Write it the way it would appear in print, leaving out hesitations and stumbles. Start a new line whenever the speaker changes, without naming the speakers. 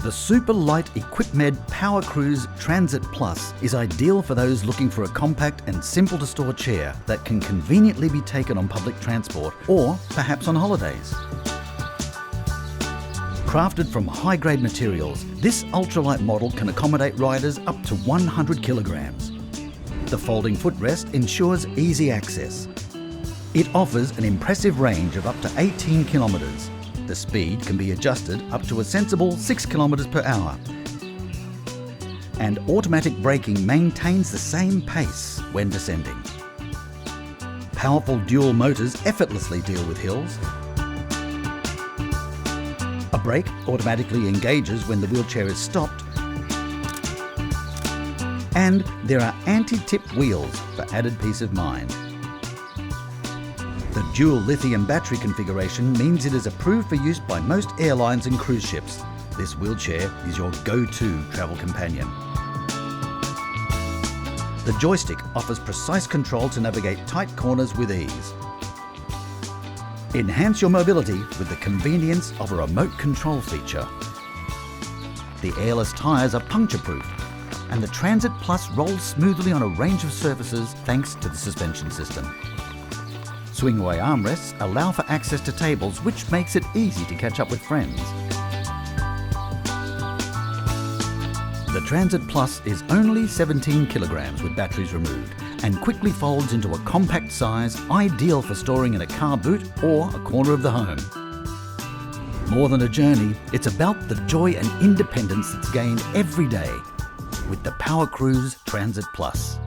The super light Equipmed PowerCruise Transit Plus is ideal for those looking for a compact and simple to store chair that can conveniently be taken on public transport or perhaps on holidays. Crafted from high-grade materials, this ultralight model can accommodate riders up to 100 kilograms. The folding footrest ensures easy access. It offers an impressive range of up to 18 kilometres. The speed can be adjusted up to a sensible 6 kilometres per hour. And automatic braking maintains the same pace when descending. Powerful dual motors effortlessly deal with hills. A brake automatically engages when the wheelchair is stopped. And there are anti-tip wheels for added peace of mind. The dual lithium battery configuration means it is approved for use by most airlines and cruise ships. This wheelchair is your go-to travel companion. The joystick offers precise control to navigate tight corners with ease. Enhance your mobility with the convenience of a remote control feature. The airless tyres are puncture-proof, and the Transit Plus rolls smoothly on a range of surfaces thanks to the suspension system. Swing-away armrests allow for access to tables, which makes it easy to catch up with friends. The Transit Plus is only 17 kilograms with batteries removed and quickly folds into a compact size ideal for storing in a car boot or a corner of the home. More than a journey, it's about the joy and independence that's gained every day with the PowerCruise Transit Plus.